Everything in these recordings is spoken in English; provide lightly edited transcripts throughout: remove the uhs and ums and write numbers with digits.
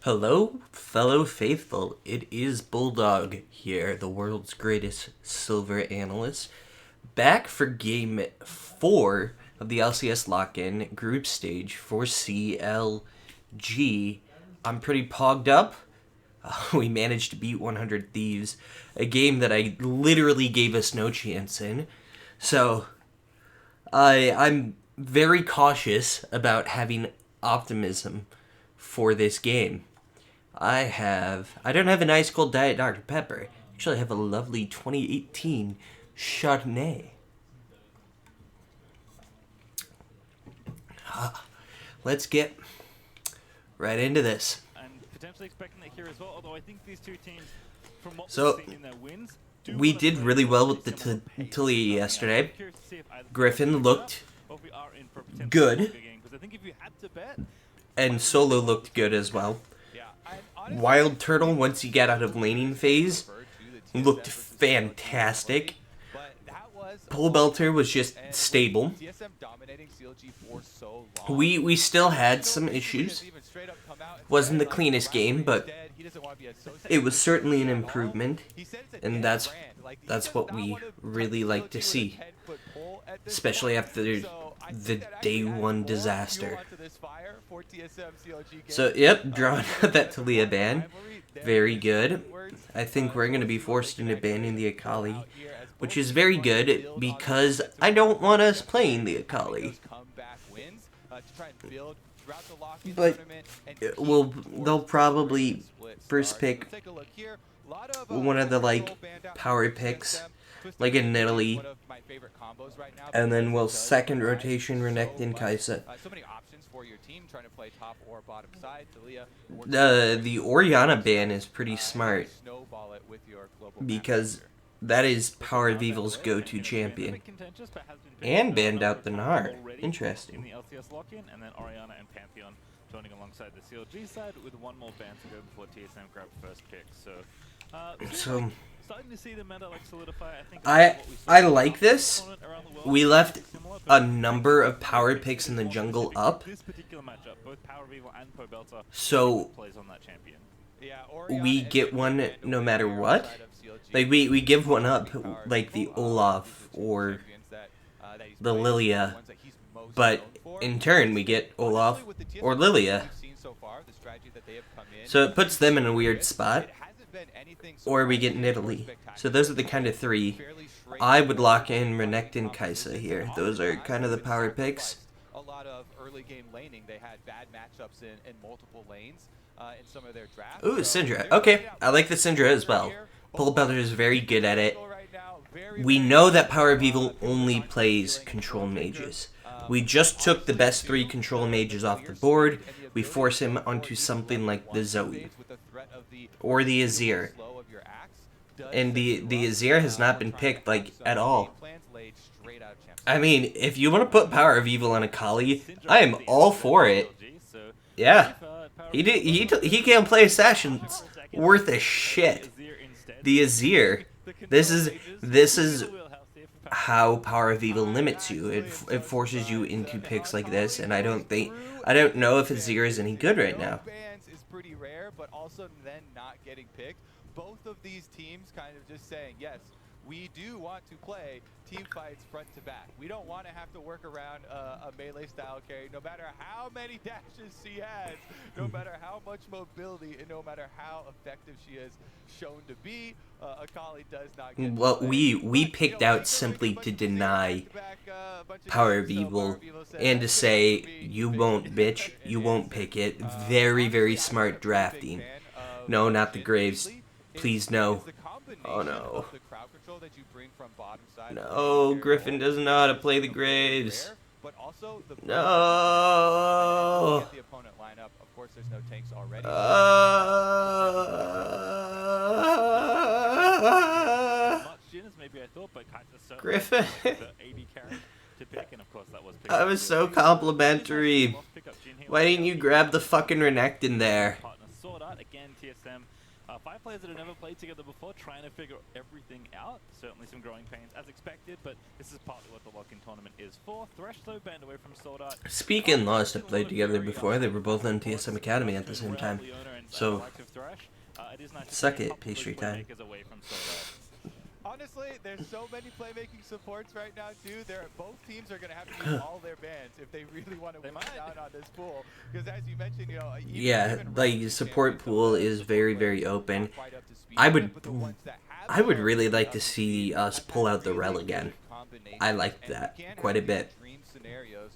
Hello, fellow faithful. It is Bulldog here, the world's greatest silver analyst, back for game 4 of the LCS lock-in group stage for CLG. I'm pretty pogged up. We managed to beat 100 Thieves, a game that I literally gave us no chance in. So, I'm very cautious about having optimism for this game. I don't have an ice cold Diet Dr. Pepper. Actually, I have a lovely 2018 Chardonnay. Let's get right into this. And potentially expecting it here as well, although I think these two teams, from what So, we've seen in their wins, we did really well with the Tilly yesterday. Griffin looked good, and Solo looked good as well. Wild Turtle, once he got out of laning phase, looked fantastic. Pole Belter was just stable. We still had some issues. Wasn't the cleanest game, but it was certainly an improvement, and that's what we really like to see, especially after the day one disaster. So, yep, drawing out that Talia ban. Very good. I think we're going to be forced into banning the Akali, which is very good because I don't want us playing the Akali. But they'll probably first pick one of the power picks, like in Italy, and then we'll second rotation Renekton Kai'Sa. The Orianna ban is pretty smart because that is Power of Evil's go-to champion. And banned out the Gnar. Interesting. In the LCS lock-in, and then Orianna and Pantheon joining alongside the CLG side with one more ban to go before TSM grab first pick. So starting to see the meta solidify. I like this. We left a number of power picks in the jungle up. So we get one no matter what. We give one up, like the Olaf or the Lilia, but in turn we get Olaf or Lilia. So it puts them in a weird spot. Or we get Nidalee. So those are the kind of three. I would lock in Renekton Kai'Sa here. Those are kind of the power picks. A lot of early game laning, they had bad matchups in multiple lanes in some of their drafts. Ooh, Syndra. Okay, I like the Syndra as well. Pole Belter is very good at it. We know that Power of Evil only plays control mages. We just took the best 3 control mages off the board. We force him onto something like the Zoe or the Azir. And the Azir has not been picked at all. I mean, if you want to put Power of Evil on Akali, I am all for it. Yeah, he can't play Assassins worth a shit. The Azir, this is how Power of Evil limits you. It forces you into picks like this, and I don't know if Azir is any good right now. Is pretty rare, but also then not getting picked. Both of these teams kind of just saying, yes, we do want to play team fights front to back. We don't want to have to work around a melee style carry, no matter how many dashes she has, no matter how much mobility, and no matter how effective she is shown to be. Akali does not get well, we picked out simply to deny Power of Evil and to say, you won't, bitch, you won't pick it. Very, very smart drafting. No, not the Graves. Please, no. Oh, no. No, Griffin doesn't know how to play the Graves. No. Griffin. I was so complimentary. Why didn't you grab the fucking Renekton there? Again, TSM, 5 players that have never played together before, trying to figure everything out. Certainly some growing pains as expected, but this is partly what the lock-in tournament is for. Thresh, though, banned away from Sword Art. Speak and Lost have played together before. They were both on TSM Academy at the same time. So, the likes of Thresh. It is nice to suck see a it, couple of pastry those time. playmakers away from Soda. Honestly, there's so many playmaking supports right now too. Both teams are going to have to use all their bans if they really want to win down on this pool. Because as you mentioned, you know, Yeah, even the Rousey support champions, some pool of the is support very, players very are open. not quite up to speed I on would, it, but the ones that have I would started really to get like up to to see speed us have pull had out the really rel good again. combinations. I liked And we that can quite have a these bit. dream scenarios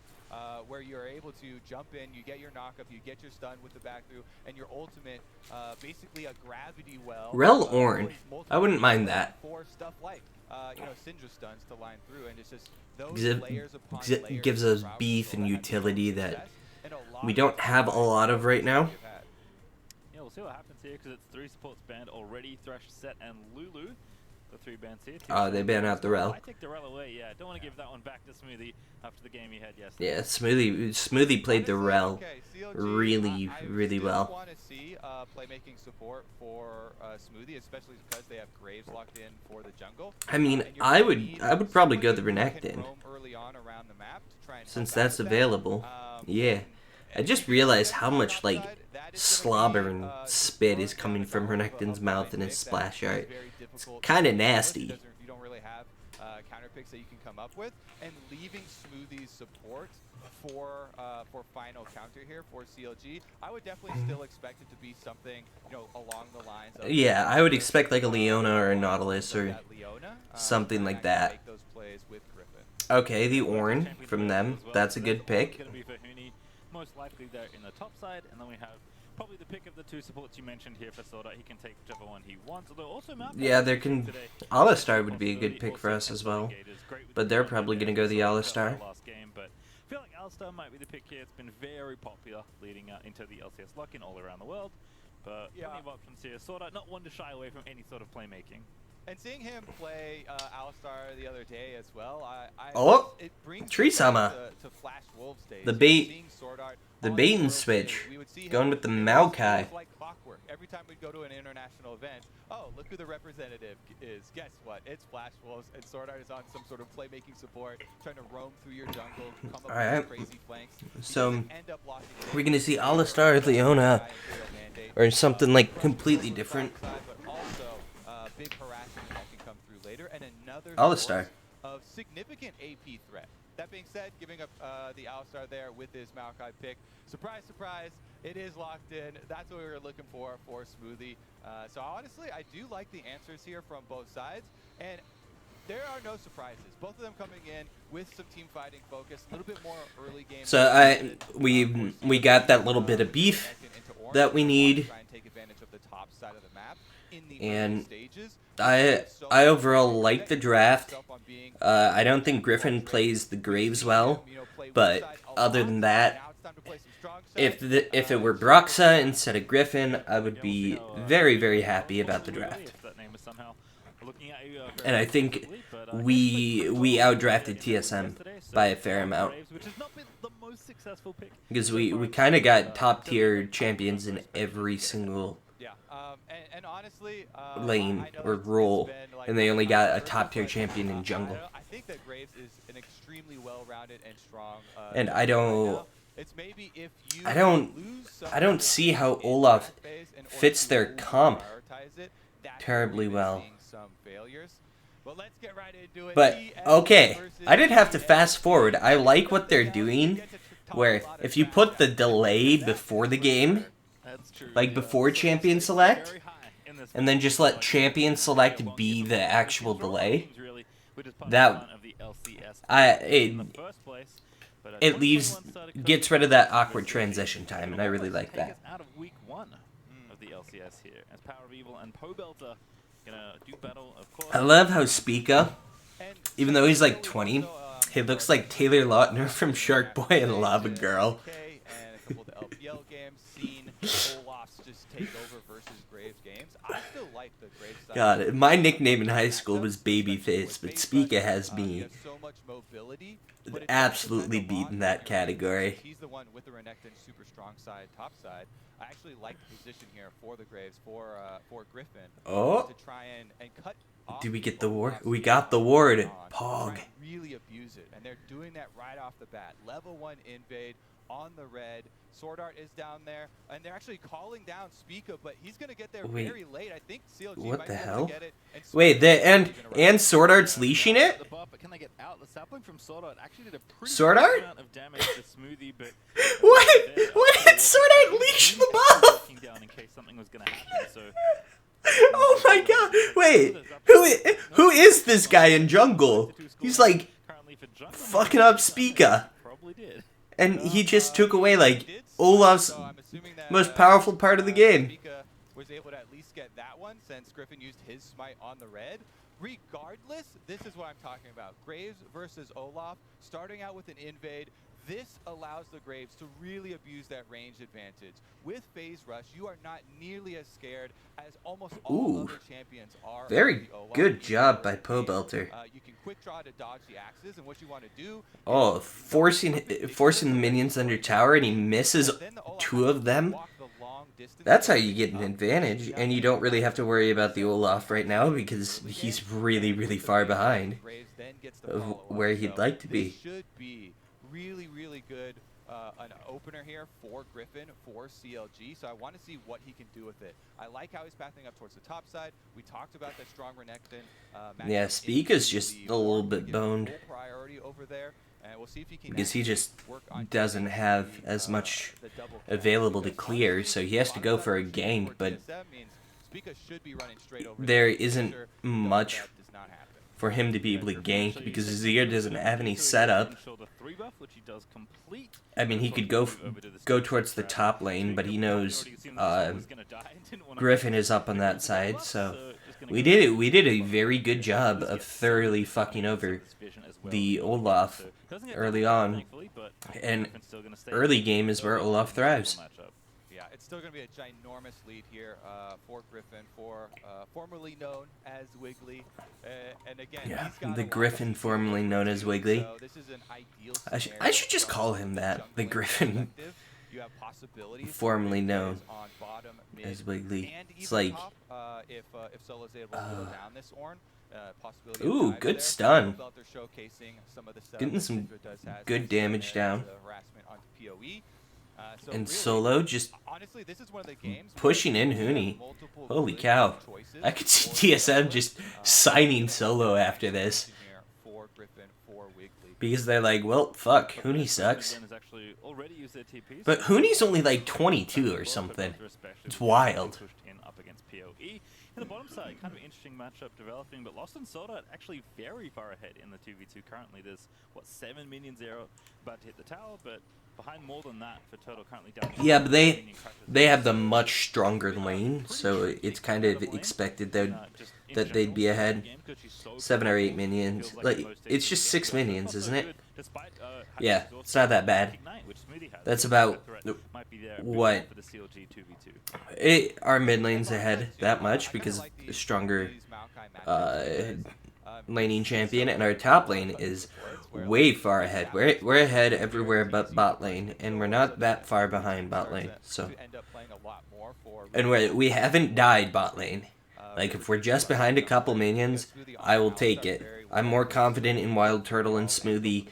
where you're able to jump in, you get your knock-up, you get your stun with the back through, and your ultimate, basically a gravity well. Rel Ornn, for multiple I wouldn't mind people that. for stuff like you know, Syndra stuns to line through, and it's just those Gives- layers upon layers gives of us crowd beef control and that have shown utility that success in a lot we of don't these have a combined lot of right matches now. that we've had. Yeah, we'll see what happens here because it's 3 supports banned already. Thresh, Set, and Lulu. The 3 bans here. Oh, they ban out the rel. I take the rel away, yeah. Don't want to give that one back to Smoothie after the game he had yesterday. Yeah, Smoothie played the rel Okay, CLG, really, really I well. still want to see playmaking support for Smoothie, especially because they have Graves locked in for the jungle. I mean, And you're I gonna would need probably go somebody the who can Renekton roam early on around the map to try and since help out that's with that. available. Yeah. I And just if you realized get how to the much top like side, that is gonna slobber be, and just spit burn is down coming a from couple of Renekton's blind mouth in his picks that splash is art. very difficult to Kinda deal with nasty. because you don't really have counter picks that you can come up with, and leaving Smoothie's support for final counter here for CLG, I would definitely still expect it to be something, you know, along the lines of Yeah, I would expect like a Leona or a Nautilus or that Leona, something to like actually that. make those plays with Griffin. Okay, the Ornn from them. That's a good pick. Going to be for Huni. Most likely they're in the top side, and then we have probably the pick of the 2 supports you mentioned here for Soda. He can take whichever one he wants. Although also Malphite Yeah, there can. today. Alistar would be a good pick for us as well. But they're probably going to go the Alistar. Last game, but I feel like Alistar might be the pick here. It's been very popular leading into the LCS lock-in all around the world. But plenty of options here. Soda, not one to shy away from any sort of playmaking. And seeing him play Alistar the other day as well, it brings Tree me back Sama. to Flash Wolves days. The bait- Seeing Sword Art The on bait and World switch. stage, we would see Going him, with the it was Maokai. like clockwork. Every time we'd go to an international event, oh, look who the representative is. Guess what? It's Flash Wolves, and Sword Art is on some sort of playmaking support, trying to roam through your jungle, come up Alright. with crazy flanks. He So, doesn't end up locking in. we're going to see Alistar, Leona, or something like completely different. But also big harassment that can come through later, and another Alistar. source of significant AP threat. That being said, giving up the Alistar there with his Maokai pick. Surprise, surprise, it is locked in. That's what we were looking for Smoothie. So honestly, I do like the answers here from both sides, and there are no surprises. Both of them coming in with some team fighting focus, a little bit more early game. So we got that little bit of beef that we need, Try and take advantage of the top side of the map in the and early stages. I overall like the draft. I don't think Griffin plays the Graves well, but other than that, if it were Broxa instead of Griffin, I would be very, very happy about the draft. And I think we outdrafted TSM by a fair amount, because we kind of got top tier champions in every single and honestly, lane or role, and they only got a top tier champion in jungle. I think that Graves is an extremely well-rounded and strong. And I don't lose see how Olaf fits their comp terribly well. But okay, I didn't have to fast forward. I like what they're doing, where if you put the delay before the game, like before champion select, and then just let champion select be the actual delay, that it gets rid of that awkward transition time, and I really like that. Out of week 1 of the LCS here, as Power of Evil and Pobelter gonna do battle, of course. I love how Spica, even though he's like 20, he looks like Taylor Lautner from Shark Boy and Lava Girl. God, my nickname in high school was Babyface, but Spica has me absolutely beaten that category. He's the one with the Renekton super strong side, top side. I actually like the position here for the Graves, for Griffin. Oh, to try and cut. Did we get the ward? We got the ward. Pog. Really abuse it, and they're doing that right off the bat. Level 1 invade on the red. Sword Art is down there, and they're actually calling down Spica, but he's going to get there Wait, very late. I think CLG what might the be able hell? to get it. And Wait, and Sword Art's leashing it? The buff, but can they get out? The sapling from Sword Art actually did a pretty Sword good Art? amount of damage to Smoothie, but What? What did Sword Art leash the buff? down in case something was going to happen. So Oh my god! Wait, who is this guy in jungle? He's like fucking up Spica, probably did. and he just took away like Olaf's most powerful part of the game. Spica was able to at least get that one since Griffin used his smite on the red. Regardless, this is what I'm talking about. Graves versus Olaf, starting out with an invade. This allows the Graves to really abuse that range advantage. With Phase Rush, you are not nearly as scared as almost all other champions are. Very good job by Pobelter. You can quick draw to dodge the axes, and what you want to do... Oh, forcing the minions under tower, and he misses two of them. That's how you get an advantage, and you don't really have to worry about the Olaf right now because he's really, really far behind of where he'd like to be. Should be really, really good an opener here for Griffin, for CLG, so I want to see what he can do with it. I like how he's pathing up towards the top side. We talked about that strong Renekton. Yeah, Spica's just a little bit boned priority over there, and we'll see if he can because he just doesn't have as much available to clear, so he has to go for a gank, but there isn't much for him to be able to gank because Azir doesn't have any setup. I mean, he could go towards the top lane, but he knows Griffin is up on that side, so we did a very good job of thoroughly fucking over the Olaf early on, and early game is where Olaf thrives. Yeah, it's still going to be a ginormous lead here for Griffin, formerly known as Wiggly. And again, Yeah, he's got the Griffin formerly known as Wiggly. So this is an ideal I should just call him that, the Griffin formerly known as Wiggly. It's like, if Solo's able to go down this Ornn, possibility ooh, of good there. stun. Some of the Getting some good damage down. Harassment onto PoE. So And really, Solo just honestly, this is one of the games pushing in Huni. Holy cow. I could see TSM just signing Solo after this. Because they're like, well, fuck, Huni sucks. But Huni's only like 22 or something. It's wild. In the bottom side, kind of interesting matchup developing, but Lost and Sword Art actually very far ahead in the 2v2 currently. There's, what, 7 minions there about to hit the tower, but behind more than that for Turtle currently down. Yeah, but they have the much stronger lane, so it's kind of expected that they'd be ahead. 7 or 8 minions. Like, it's just 6 minions, isn't it? Yeah, it's not that bad. That's about what our mid lane's ahead that much because of the stronger laning champion, and our top lane is way far ahead. We're ahead everywhere but bot lane, and we're not that far behind bot lane. So, and we haven't died bot lane. Like, if we're just behind a couple minions, I will take it. I'm more confident in Wild Turtle and Smoothie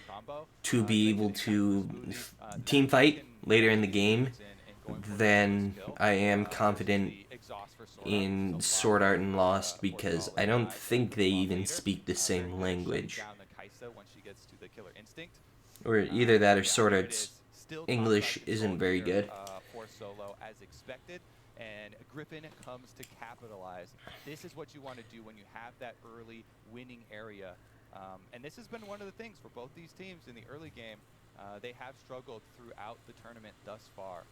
to be able to team fight later in the game than I am confident in Sword Art and Lost, because I don't think they even speak the same language. Or either that or Sword Art's English isn't very good. For Solo as expected, and Griffin comes to capitalize. This is what you want to do when you have that early winning area. And this has been one of the things for both these teams in the early game. They have struggled throughout the tournament thus far.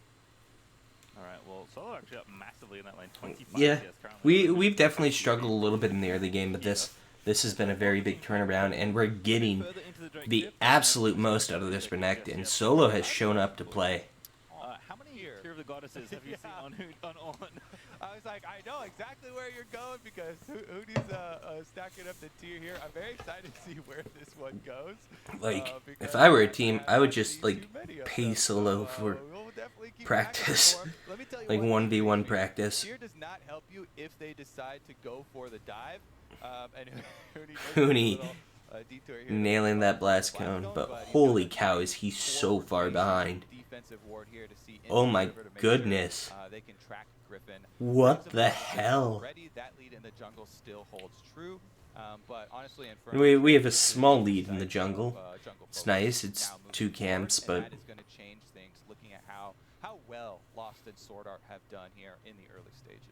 Alright, well, Solo actually up massively in that lane. 25 Yeah, CS currently. we've definitely struggled a little bit in the early game, but this has been a very big turnaround, and we're getting the absolute most out of this Renekton. Solo has shown up to play. How many Tier of the Goddesses have you seen on Ornn? I was like, I know exactly where you're going because Hoodie's stacking up the tier here. I'm very excited to see where this one goes. Like, if I were a team, I would just, like, pay Solo for practice. Like, 1v1 practice. Tier does not help you if they decide to go for the dive. And Hoodie Detour here. Nailing that blast cone, but holy cow, is he so far behind. Defensive ward here to see Oh into the my river to make goodness. Sure, they can track Griffin. What Brings the him to hell? already. That lead in the jungle still holds true. But honestly, We have a small lead in the jungle. It's nice. It's 2 camps, but that is going to change things. Looking at how well Lost and Sword Art have done here in the early stages.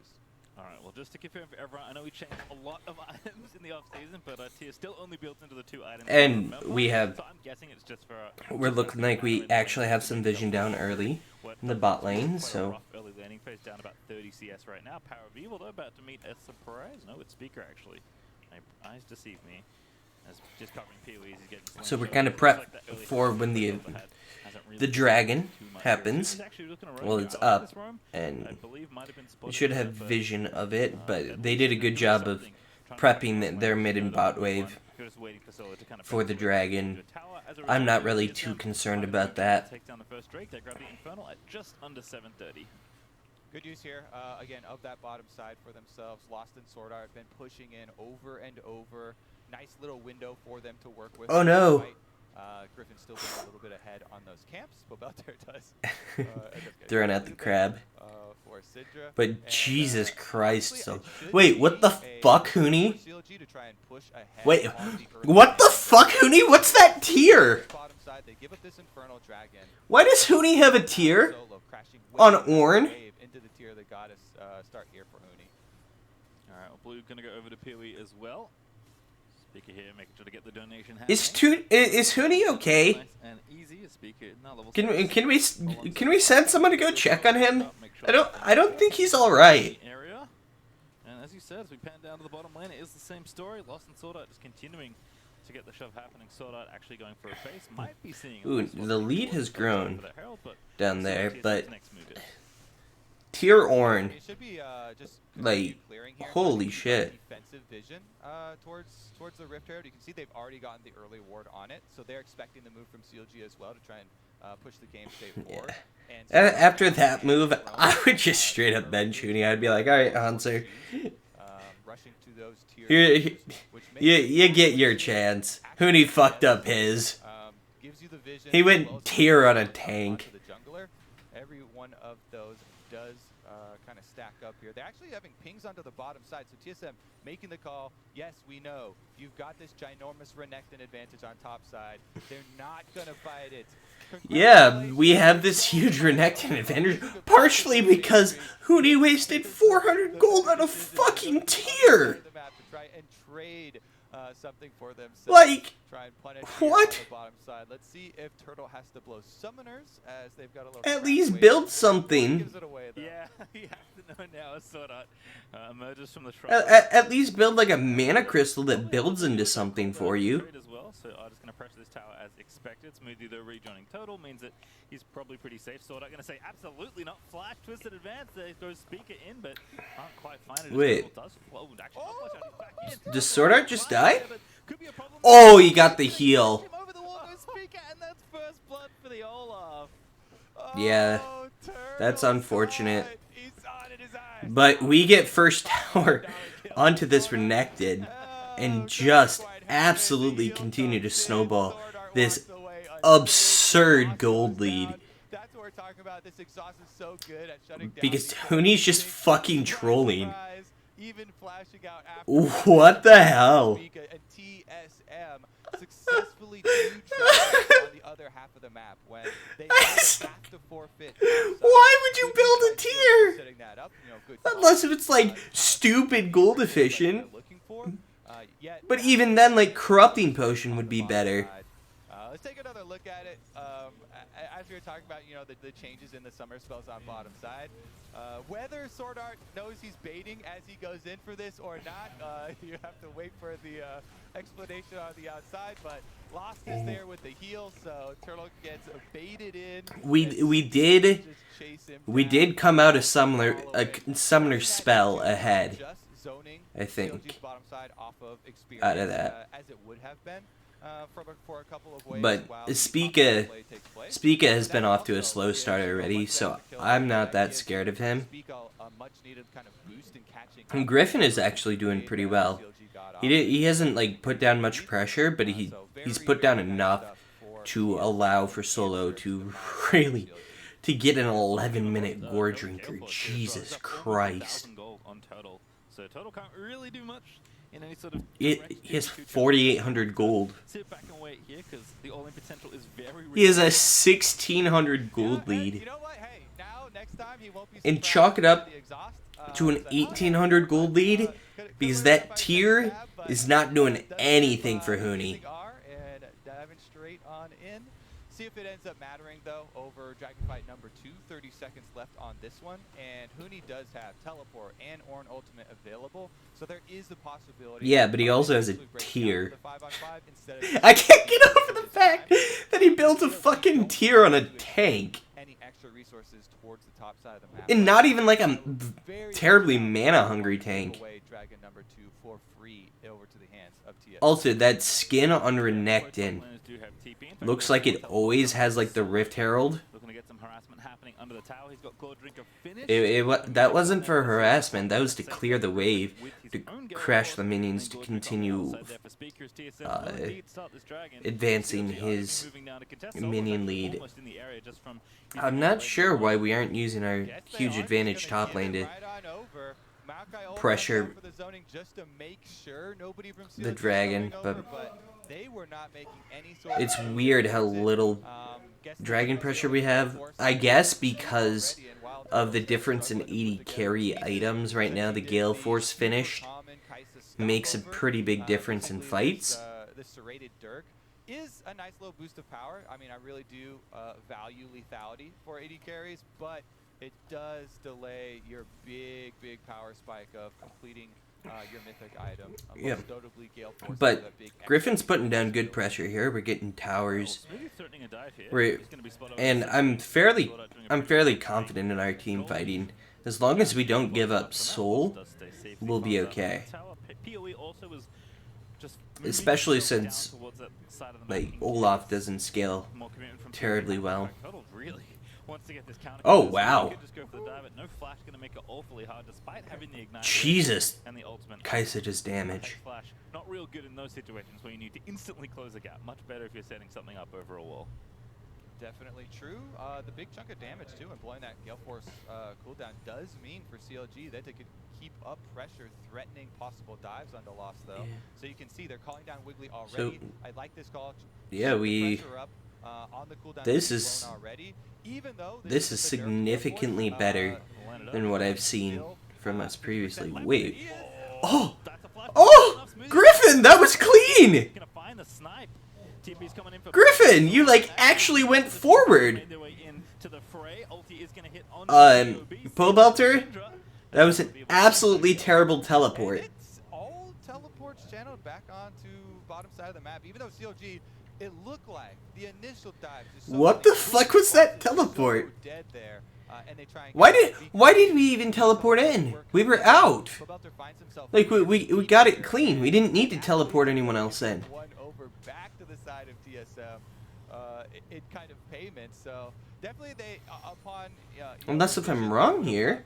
All right, well, just to confirm for everyone, I know we changed a lot of items in the off-season, but tier still only built into the 2 items. And we have, so I'm guessing it's just for, we're looking like we actually have some vision down early in the bot lane, so rough early landing phase down about 30 CS right now. Power of Evil, though, about to meet a surprise. No, it's Speaker, actually. My eyes deceive me. As just covering PoEs, he's getting so we're kind of prepped for when the dragon happens. Well, it's up, and we should have vision of it, but they did a good job of prepping their mid and bot wave for the dragon. I'm not really too concerned about that. Good use here, again, of that bottom side for themselves. Lost and Sword Art been pushing in over and over. Nice little window for them to work with. Oh no! Griffin still being a little bit ahead on those camps. Bobelter does. Throwing out the crab. For Sidra. But And, Jesus Christ, so... it Wait, should what the be fuck, for Hooney? CLG to try and push ahead Wait, on the early what the game. fuck, Hooney? What's that tier? Bottom side, they give up this Infernal Dragon. Why does Hooney have a tier? Solo, crashing On wave Ornn? wave into the tier that got us start here for Hooney. All right, well, Blue gonna go over to PoE as well. Speaker here, making sure to get the donation happening. Is Hooney okay? Nice and easy. Speaker, no, level Can we send someone to go check on him? I don't think he's all right. Area. And as you said, as we pan down to the bottom lane, it is the same story. Lost and Sword Art just continuing to get the shove happening. Sword Art actually going for a face. Might be seeing. Ooh, the lead has grown Herald, down there, but next move is. tier Ornn, It should be just like, clearing here. holy shit. Defensive vision towards the Rift Herald. You can see they've already gotten the early ward on it, so they're expecting the move from CLG as well to try and push the game state forward. Yeah. After that move, I would just straight up bench Hooney. I'd be like, all right, Hanser, Rushing to those tiers, you get your chance. Hooney fucked up his. gives you the vision. He went tier on a tank. The jungler. Every one of those does kind of stack up here. They're actually having pings onto the bottom side, so TSM making the call. Yes, we know you've got this ginormous Renekton advantage on top side. They're not gonna fight it. Yeah, we have this huge Renekton advantage, partially because Hooney wasted 400 gold on a fucking tier. Something for themselves. Like, try and punish what? On the bottom side. Let's see if Turtle has to blow summoners as they've got a little. At least build something. Gives it away, though. Yeah, you have to know now. As Sword Art emerges from the shrub. At least build like a mana crystal that builds into something for you. As well, so I'm just going to pressure this tower as expected. Smoothly, though, rejoining Total means that he's probably pretty safe. Sword Art going to say absolutely not. Flash, twisted advance. There goes Speaker in, but can't quite find it. Wait. Actually, Does Sword Art just die? Oh, he got the heal. Over the wall goes Speaker, and that's first blood for the Olaf. Yeah, Oh, that's Turtle unfortunate. saw it. He saw it in his eyes. But we get first tower onto this Renekton and just absolutely continue to snowball this absurd gold lead. That's what we're talking about. This exhaust is so good at shutting down. Because Hooney's just fucking trolling. Even flashing out after What the hell? and TSM successfully do trap on the other half of the map when they have to forfeit. Why would you build a tier? Setting that up, good Unless it's like stupid gold efficient. looking for. But even then, like, corrupting potion would be better. Let's take another look at it. As we were talking about, the changes in the summer spells on bottom side. Whether Sword Art knows he's baiting as he goes in for this or not, you have to wait for the explanation on the outside. But Lost is there with the heal, so Turtle gets baited in. We did come out a summoner spell ahead. I think. Bottom side off of experience, Out of that. as it would have been. for a couple of waves. But while the Spica play takes place. Spica has been That's off to a also slow start gives you a already, much so better kill I'm rate. not that Gives scared of him. Spica a much needed kind of boost in catching And up Griffin with is the actually doing lead pretty that well. CLG got off. He hasn't like put down much pressure, but he's put down very nice enough stuff for to TSM allow for in Solo answer to to the power of really CLG. to get an 11-minute Gale gore Force drinker. here, so Jesus he's up almost Christ. 1,000 gold on total. So total can't really do much in any sort of He direct has 2v2 challenge. 4,800 gold. Sit back and wait here because the all-in potential is very He has a real. 1,600 gold Yeah, and lead. you know what? Hey, now next time he won't be And surprised chalk it with up the exhaust, to an so, oh, yeah, 1,800 gold lead, because that tier is not doing anything for Huni. And diving straight on in. See if it ends up mattering though over Dragon Fight number 2. 30 seconds left on this one, and Huni does have teleport and Ornn ultimate available, so there is the possibility. Yeah, but he of also has a actually breaking out tier. the 5-on-5 instead of I can't get over the fact that he built a fucking tier on a tank. any extra resources towards the top side of the map. And not even like a Very terribly much mana-hungry give tank. away Dragon number 2 for free over to the hands of TSM. Also, that skin on Renekton looks like it always has like the Rift Herald. Looking to get some harassment happening under the tower. He's got Gore Drinker finished. That wasn't for harassment, that was to clear the wave, to crash the minions, to continue advancing his minion lead. I'm not sure why we aren't using our huge advantage top lane to pressure the dragon, but it's weird how little dragon pressure we have. I guess because of the difference in 80 carry items right now, the Gale Force finished makes a pretty big difference in fights. The serrated Dirk is a nice little boost of power. I mean, I really do value lethality for 80 carries, but it does delay your big power spike of completing your mythic item. Yeah. Most notably Gale Force But with a big Griffin's extra putting down good pressure here. We're getting towers. We're, And I'm fairly confident in our team fighting. As long as we don't give up soul, we'll be okay. Especially since like Olaf doesn't scale terribly well. Oh wow. Jesus. Kaisa's damage. Not real good in those situations where you need to instantly close a gap. Much better if you're setting something up over a wall. Definitely true. The big chunk of damage too, and blowing that Gale Force cooldown does mean for CLG that they could keep up pressure, threatening possible dives onto Lost though. Yeah. So you can see they're calling down Wiggly already. So, I like this call. yeah, On the cooldown this is already, even though this is significantly better than what I've seen from us previously. Wait. Oh! Oh! Griffin, that was clean! Griffin, you like actually went forward. Pull Belter, that was an absolutely terrible teleport. It's all teleports channeled back onto bottom side of the map, even though CLG, it looked like the initial dive. What the fuck was that teleport? Dead there, and they try and Why did we even teleport in? We were out. Like we got it clean. We didn't need to teleport anyone else in. One over back to the side of TSM, in kind of payment. So definitely they upon. Unless if I'm wrong here,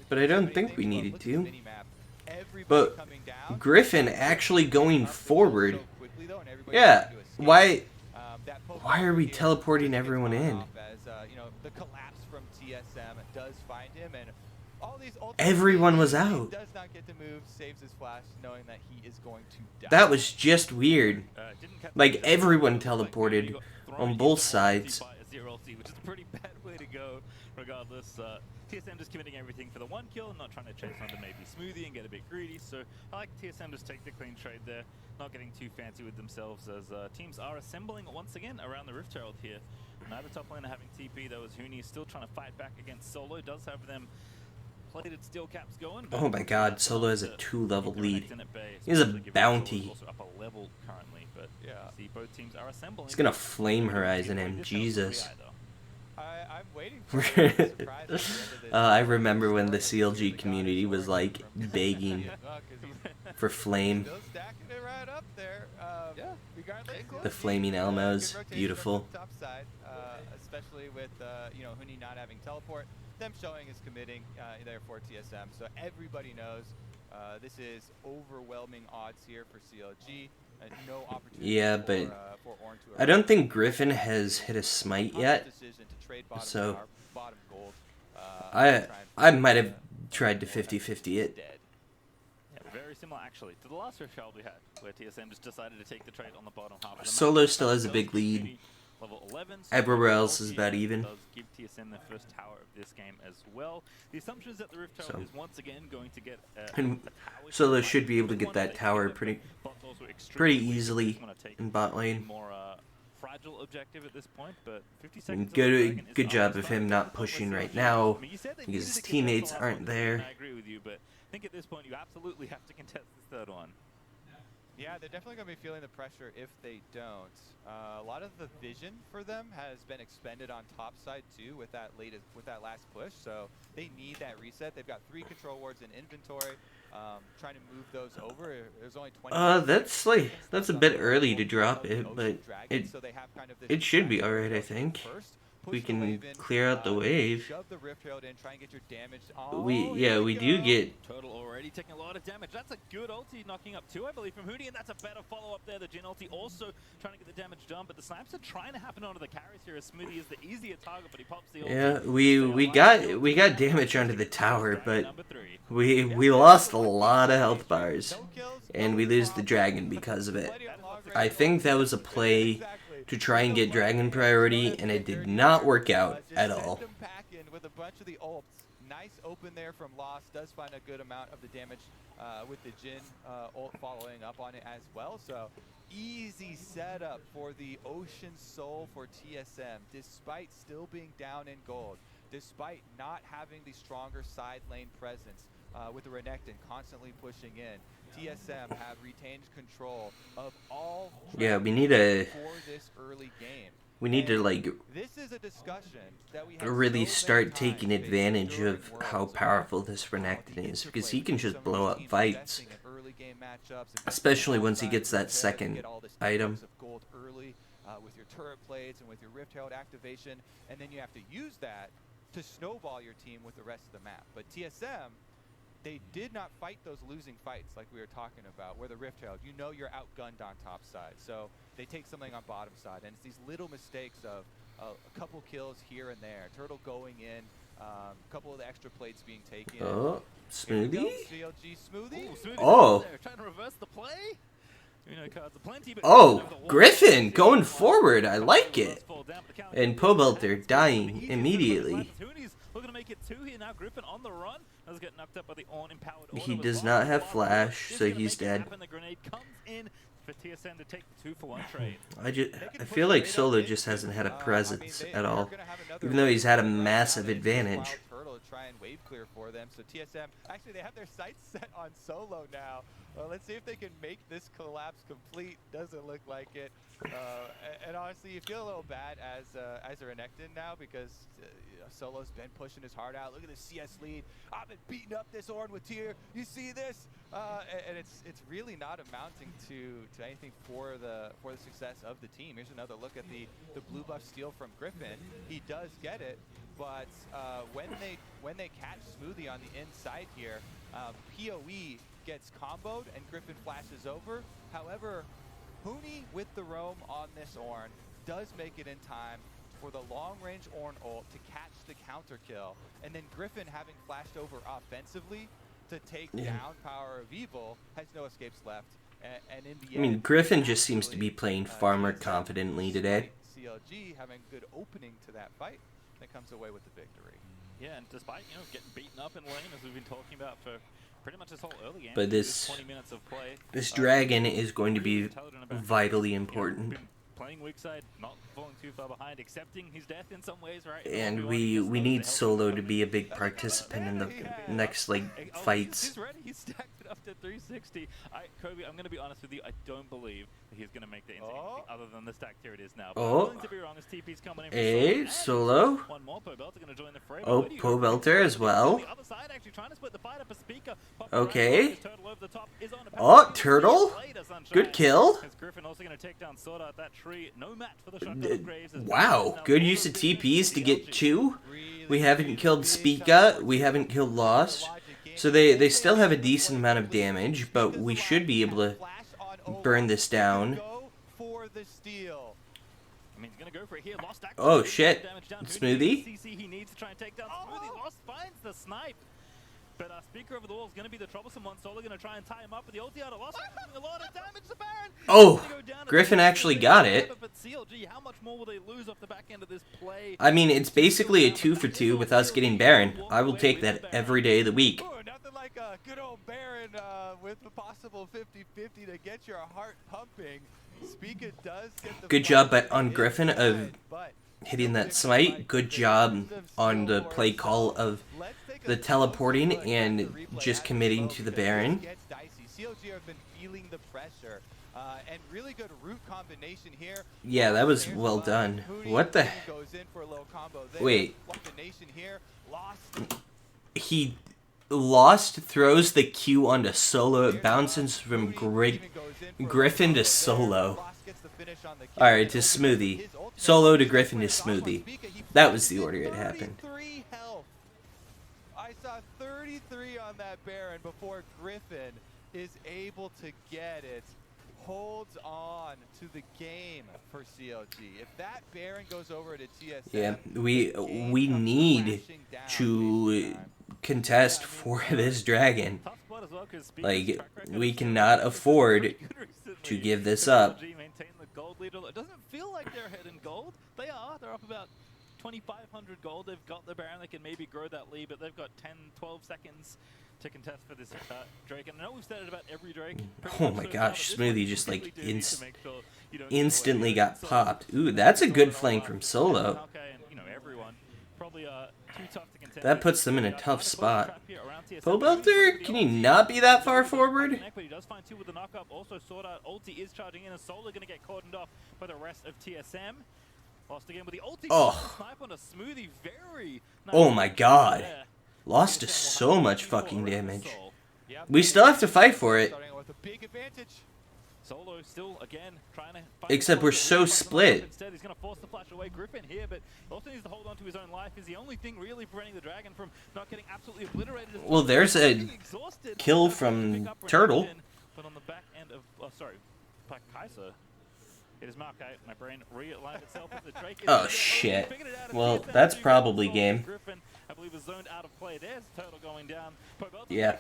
but I don't think we needed to. But Griffin actually going forward. Yeah. Why are we teleporting everyone in? The collapse from TSM does find him, and all these Everyone was out. He does not get to move, saves his flash, knowing that he is going to die. That was just weird. Like everyone teleported on both sides. Which is a pretty bad way to go, regardless. TSM just committing everything for the one kill and not trying to chase onto maybe Smoothie and get a bit greedy. So I like TSM just take the clean trade there, not getting too fancy with themselves as teams are assembling once again around the Rift Herald here. Neither top laner having TP, though, as Huni is still trying to fight back against Solo. Does have them plated steel caps going. Oh my god, Solo has a 2-level lead. He has a bounty. Also up a level currently, but yeah, see both teams are assembling. He's gonna flame Horizon him, Jesus. I'm waiting for surprise at the end of this. I remember when the CLG community was like begging for flame. Still stacking it right up there. The flaming Elmos, good rotation beautiful. from the top side, especially with you know, Huni not having teleport. Them showing is committing there for TSM, so everybody knows this is overwhelming odds here for CLG. No opportunity Yeah, for, but for Ornn to I don't arrive. think Griffin has hit a smite yet, Decision to trade bottom so tower, bottom gold, I might have tried to 50-50 it. dead. Yeah, very similar actually to the last Rochelle we had, where TSM just decided to take the trade on the bottom half of the map. Solo still has a big lead. Level 11, so Everywhere else is about even. does give TSM the first tower of this game as well. The assumption is that the Rift Tower is once again going to get And a tower. Solo should be able to get that tower pretty easily in bot lane. More fragile objective at this point, but 50 And seconds. good job of him not pushing right now because his teammates aren't there. I agree with you, but I think at this point you absolutely have to contest this third one. Yeah, they're definitely going to be feeling the pressure if they don't. A lot of the vision for them has been expended on top side too with that last push, so they need that reset. They've got 3 control wards in inventory. Trying to move those over. There's only 20. That's a bit early to drop it, but it should be alright, I think. We can clear out the wave. Shove the Rift Herald in, try and get your damage. We do get. Turtle already taking a lot of damage. That's a good ulti, knocking up 2, I believe, from Huni, and that's a better follow-up there. The Jin ulti also trying to get the damage done, but the snipes are trying to happen onto the carries here. As Smoothie is the easier target, but he pops the ulti. Yeah, we got damage onto the tower, but we lost a lot of health bars, and we lose the dragon because of it. I think that was a play to try and get dragon priority, and it did not work out at all. With a bunch of the ults. Nice open there from Lost. Does find a good amount of the damage with the Jin ult following up on it as well. So easy setup for the Ocean Soul for TSM, despite still being down in gold, despite not having the stronger side lane presence with the Renekton constantly pushing in. TSM have retained control of all. Yeah, we need a. For this early game. We need to This is a discussion that we really start taking advantage of how powerful this Renekton is, because he can just blow up fights, especially once he gets that second item. With your turret plates and with your Rift Herald activation, and then you have to use that to snowball your team with the rest of the map. But TSM, they did not fight those losing fights like we were talking about, where the Rift Herald, you know you're outgunned on top side. So they take something on bottom side, and it's these little mistakes of a couple kills here and there. Turtle going in, a couple of the extra plates being taken. Oh, Smoothie? CLG Smoothie? Smoothie Oh. trying to reverse the play. You know, cards are plenty, but Oh, Griffin going forward. I like it. And Pobelter dying immediately. Looking to make it 2 here now. Griffin on the run. Does get knocked up by the empowered. He does not have flash, so he's dead. The grenade comes in for TSM to take the 2-for-1 trade. I feel like Solo just hasn't had a presence at all, even though he's had a massive advantage. Turtle to try and wave clear for them. So TSM, actually they have their sights set on Solo now. Let's see if they can make this collapse complete. Doesn't look like it. And honestly, you feel a little bad as a Renekton now, because Solo's been pushing his heart out. Look at the CS lead. I've been beating up this Ornn with Tier. You see this? And it's really not amounting to anything for the success of the team. Here's another look at the blue buff steal from Griffin. He does get it, but when they catch Smoothie on the inside here, PoE gets comboed and Griffin flashes over. However, Huni with the roam on this Ornn does make it in time for the long-range Ornn ult to catch the counter kill, and then Griffin, having flashed over offensively to take down Power of Evil, has no escapes left. And in the end, Griffin just seems to be playing far more confidently today. CLG having good opening to that fight, that comes away with the victory. Yeah, and despite getting beaten up in lane, as we've been talking about for pretty much this whole early game, But this 20 minutes of play, dragon is going to be vitally important. Playing weak side, not falling too far behind, accepting his death in some ways, right? And we need Solo to be a big participant in the next fights. He's ready. He's stacked it up to 360. Kobe, I'm going to be honest with you. I don't believe that he's going to make that into anything other than the stack tier it is now. But I'm willing to be wrong as TP's coming in. Solo. One more. Pobelter going to join the fray. Oh, Pobelter as well. Okay. Oh, Turtle. Good kill. Wow, good use of TPs to get 2. We haven't killed Spica. We haven't killed Lost. So they still have a decent amount of damage, but we should be able to burn this down. Oh shit, Smoothie. But Speaker over the wall is going to be the troublesome one. Solo going to try and tie him up with the ulti out of Lost. Doing a lot of damage to Baron. Oh, Griffin actually got it. But CLG, how much more will they lose off the back end of this play? I mean, it's basically a 2 for 2 with us getting Baron. I will take that every day of the week. Nothing like a good old Baron with a possible 50-50 to get your heart pumping. Spica does get the good job on Griffin of hitting that smite. Good job on the play call of the teleporting and just committing to the Baron. CLG have been feeling the pressure, and really good root combination here. Yeah, that was well done. What the? Wait. He Lost throws the Q onto Solo. It bounces from Griffin to Solo. Alright, to Smoothie. Solo to Griffin to Smoothie. That was the order it happened. I saw 33 on that Baron before Griffin is able to get it. Holds on to the game for CLG. If that Baron goes over to TSM, yeah, we need to contest for this dragon. Like, we cannot afford to give this up. It doesn't feel like they're ahead in gold. They are. They're up about 2,500 gold. They've got the Baron. They can maybe grow that lead, but they've got 10, 12 seconds to contest for this Drake. And I know we've said it about every Drake. Oh my gosh, Smoothie just like instantly got popped. Ooh, that's a good flank from Solo. That puts them in a tough spot. Pobelter, can he not be that far forward? But he does find 2 with the knock-up. Also, Sword Art ulti is charging in, and Solo going to get cordoned off by the rest of TSM. Lost again with the ulti. Oh. Snipe on a Smoothie. Very nice. Oh my god. Lost to so much fucking damage. We still have to fight for it. Solo still again trying to except we're so split. Instead, he's going to force the flash away. Griffin here, but also needs to hold on to his own life. Is the only thing really preventing the dragon from not getting absolutely obliterated. Well, there's a kill from Turtle. But on the back end of sorry, Kaiser. It is marked out. My brain realigned itself with the Drake. Oh shit. Well, that's probably game. I believe is zoned out of play. There's Turtle going down. Yeah.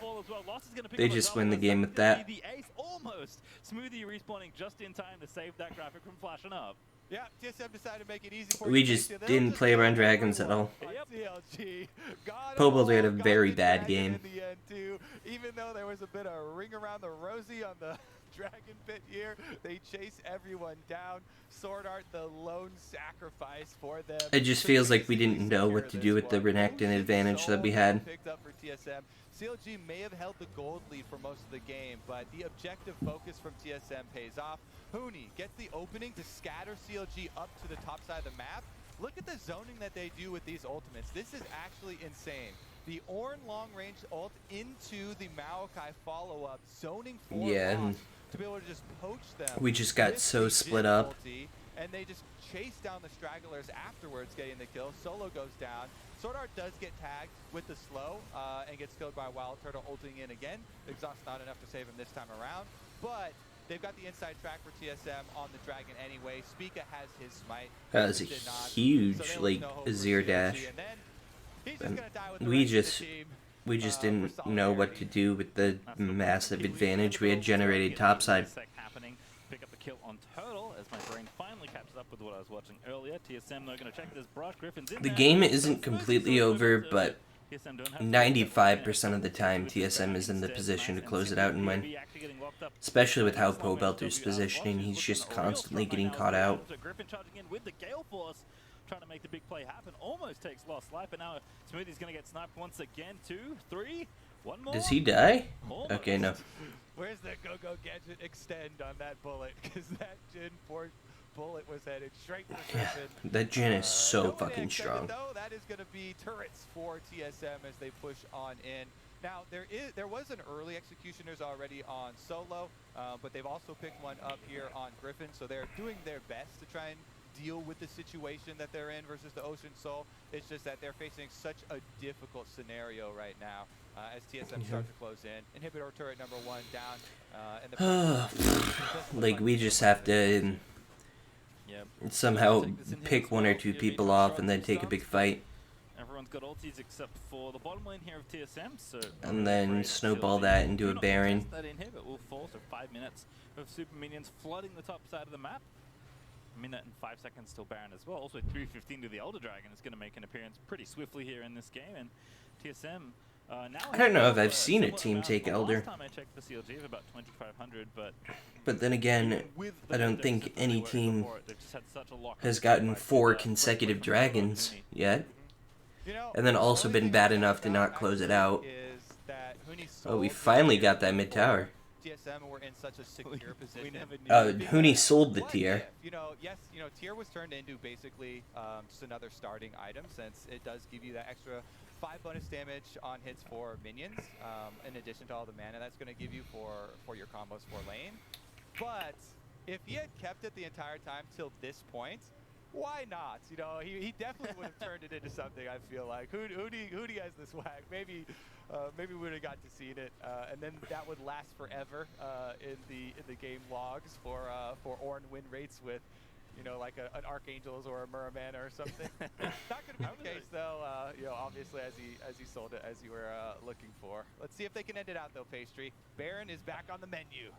They just win the game with that. The ace almost. Smoothie respawning just in time to save that graphic from flashing up. Yeah, TSM decided to make it easy for we just didn't play around dragons at all. Pobelter had a very bad game. Even though there was a bit of ring around the rosy on the Dragon Pit here, they chase everyone down. Sword Art, the lone sacrifice for them. It just feels like we didn't know what to do with the Renekton advantage that we had. Picked up for TSM. CLG may have held the gold lead for most of the game, but the objective focus from TSM pays off. Hooney gets the opening to scatter CLG up to the top side of the map. Look at the zoning that they do with these ultimates. This is actually insane. The Ornn long-range ult into the Maokai follow-up, zoning for Lost to be able to just poach them. We just got so split up. And they just chase down the stragglers afterwards, getting the kill. Solo goes down. Sword Art does get tagged with the slow and gets killed by Wild Turtle ulting in again. Exhaust not enough to save him this time around. But they've got the inside track for TSM on the Dragon anyway. Spica has his smite. That was a huge, like, Azir dash. We just didn't know what to do with the massive advantage we had generated topside. Pick up the kill on Turtle as my brain finally catches up with what I was watching earlier. TSM though going to check this brush. Griffin's in the game isn't completely over, but 95% of the time TSM is in the position to close it out and win. Especially with how Pobelter's positioning, he's just constantly getting caught out. Griffin charging in with the Gale Force, trying to make the big play happen. Almost takes Lost life, but now Smoothie's going to get sniped once again. 2, 3, One more. Does he die? Almost. Okay, no. Where's the go-go gadget extend on that bullet? Because that Jin bullet was headed straight for Griffin. That Jin is so Nobody fucking extended, strong. Though. That is going to be turrets for TSM as they push on in. Now, there was an early executioners already on solo, but they've also picked one up here on Griffin, so they're doing their best to try and deal with the situation that they're in versus the Ocean Soul. It's just that they're facing such a difficult scenario right now as TSM start to close in. Inhibitor turret number 1 down. And the Like, we just have to somehow pick one or two people off and then take a big fight. Everyone's got ultis except for the bottom lane here of TSM, so And then snowball that into a Baron. That inhibit will fall, so 5 minutes of super minions flooding the top side of the map. A minute and 5 seconds till Baron as well. Also 3:15 to the Elder Dragon is going to make an appearance pretty swiftly here in this game, and TSM now I don't know if I've seen a team take Elder. Last time I checked the CLG of about 2,500, But then again, I don't think any team they've just had such a lock has gotten 4 consecutive dragons yet. You know, And then also been bad enough to not close it out. is that Oh, we finally got that mid tower. TSM were in such a secure position. Huni sold the tier. You know, yes, tier was turned into basically just another starting item, since it does give you that extra 5 bonus damage on hits for minions, in addition to all the mana that's going to give you for your combos for lane. But if he had kept it the entire time till this point, why not? You know, he definitely would have turned it into something. I feel like Hootie has the swag. Maybe we would have got to see it, and then that would last forever in the game logs for Ornn win rates with, like an Archangels or a Merman or something. Not going to be the case though. Obviously as he sold it as you were looking for. Let's see if they can end it out though. Pastry Baron is back on the menu.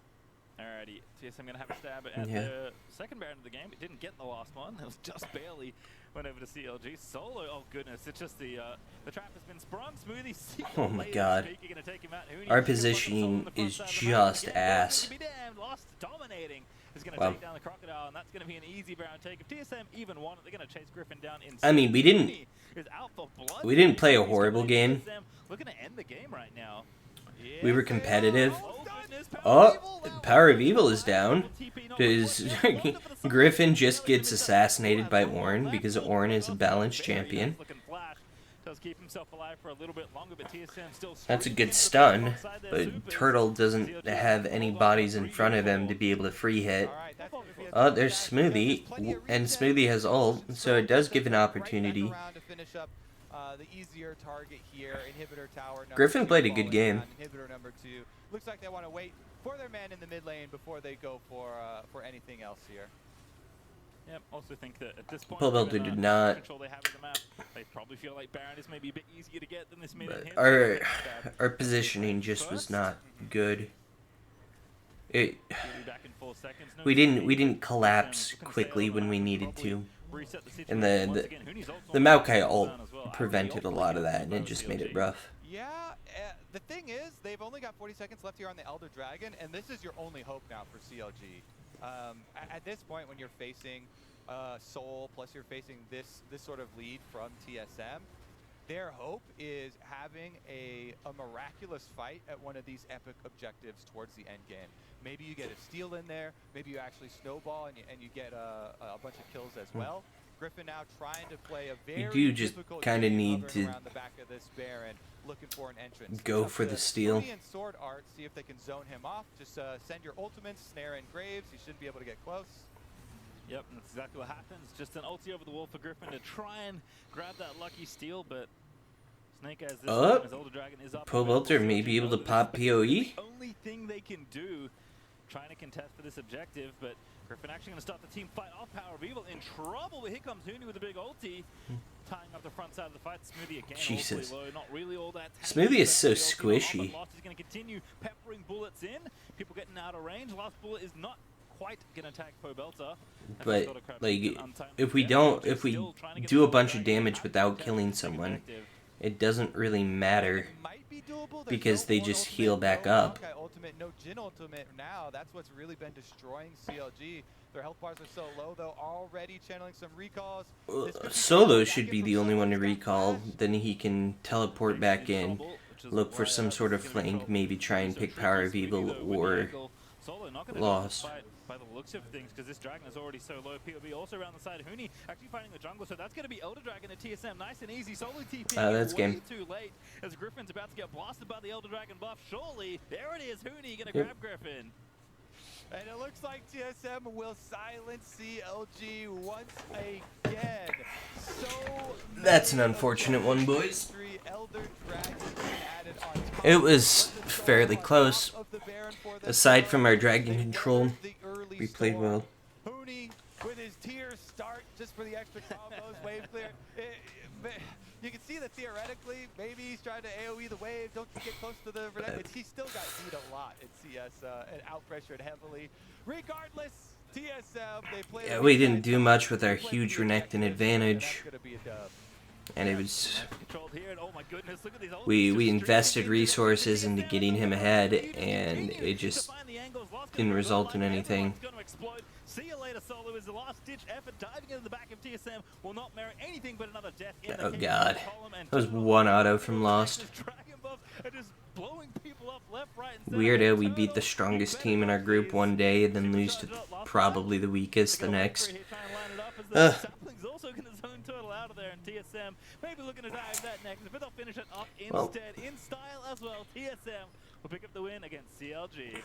Alrighty, TSM going to have a stab at the second Baron of the game. It didn't get the last one. It was just barely went over to CLG. Solo, oh goodness, it's just the trap has been sprung. Smoothie, oh my god. Our positioning is just ass. Lost dominating is going to take down the Crocodile, and that's going to be an easy Baron take. If TSM even won it, they're going to chase Griffin down in. I mean, we didn't play a horrible game. We're going to end the game right now. We were competitive. Oh, Power of Evil is down. Because Griffin just gets assassinated by Ornn because Ornn is a balanced champion. That's a good stun, but Turtle doesn't have any bodies in front of him to be able to free hit. Oh, there's Smoothie, and Smoothie has ult, so it does give an opportunity. The easier target here, inhibitor tower. Griffin played a good game. Inhibitor number 2. Looks like they want to wait for their man in the mid lane before they go for anything else here. Yep, also think that at this point, Bulldog did not. Control they have of the map, they probably feel like Baron is maybe a bit easier to get than this mid hit. Our positioning just was not good. We didn't collapse quickly when we needed to. And the Maokai ult prevented a lot of that, and it just made it rough. Yeah, the thing is, they've only got 40 seconds left here on the Elder Dragon, and this is your only hope now for CLG. At this point, when you're facing Soul, plus you're facing this sort of lead from TSM, their hope is having a miraculous fight at one of these epic objectives towards the end game. Maybe you get a steal in there, maybe you actually snowball and you get a bunch of kills as well. Griffin now trying to play a very you do just kind of need to around the back of this Baron, looking for an entrance. Go for the steal. And sword art, see if they can zone him off. Just send your ultimates, snare in Graves. He shouldn't be able to get close. Yep, and that's exactly what happens. Just an ulti over the wall for Griffin to try and grab that lucky steal, but Snake as this Elder Dragon is up. Pobelter may be able to pop PoE. The only thing they can do, trying to contest for this objective, but Griffin actually going to start the team fight off. Power of Evil in trouble, but here comes Huni with a big ulti, tying up the front side of the fight. Smoothie again, Jesus. Low, not really all that Smoothie is so squishy. Lost is going to continue peppering bullets in. People getting out of range. Last bullet is not quite going to attack Pobelter. But like, if we do a bunch of damage without killing someone, it doesn't really matter It might be doable. There's because no they Ornn just ultimate, heal back no up. Maokai ultimate, no Jhin ultimate now. That's what's really been destroying CLG. Their health bars are so low, though, already channeling some recalls. This could be Solo back should in be from the only Solo. one to He's got recall. flash. Then he can teleport back in, look for some sort of flank, maybe try and pick Power of Evil or Solo not going to Lost. fight by the looks of things because this dragon is already so low. POV also around the side. Huni actually fighting the jungle, so that's going to be Elder Dragon at TSM. Nice and easy. Solo TP that's way game. too late as Griffin's about to get blasted by the Elder Dragon buff. Surely, there it is. Huni going to grab Griffin. And it looks like TSM will silence CLG once again. So That's an unfortunate one, boys. Elder Dragon added on top. It was fairly close. Of the Baron for this Aside from our one. dragon They control, weathered the early we played storm. well. Huni with his tier start just for the extra combos, wave clear. You can see that theoretically, maybe he's trying to AoE the wave, don't get close to the Renekton. He still got beat a lot in CS and out-pressured heavily. Regardless, TSM, they played... Yeah, we didn't do much with our huge Renekton advantage. And it was... We invested resources into getting him ahead, and it just didn't result in anything. See you later, Solo is the last-ditch effort. Diving into the back of TSM will not merit anything but another death. Oh god, that was one auto from Lost. Weirdo, we beat the strongest team in our group one day and then lose to probably the weakest the next. Sapling's also going to zone turtle out of there, and TSM maybe looking to dive that next, but they'll finish it up instead in style as well. TSM will pick up the win against CLG.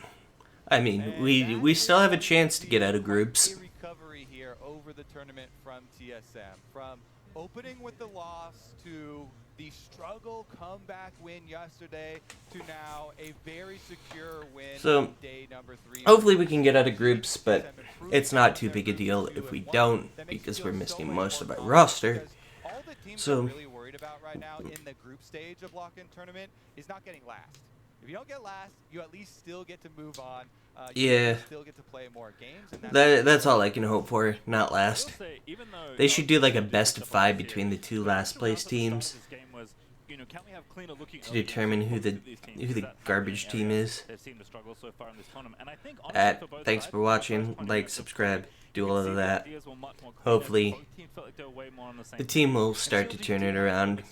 I mean, we still have a chance to get out of groups. A recovery here over the tournament from TSM, from opening with the loss to the struggle comeback win yesterday to now a very secure win on day number 3. Hopefully we can get out of groups, but it's not too big a deal if we don't, because we're missing most of our roster. All the teams So are really worried about right now in the group stage of lock-in tournament is not getting last. If you don't get last, you at least still get to move on. Yeah, still get to play more games. And that's all I can hope for, not last. They should do like a best of 5 between the 2 last place teams to determine who the garbage team is. Thanks for watching, like, subscribe, do all of that. Hopefully the team will start to turn it around.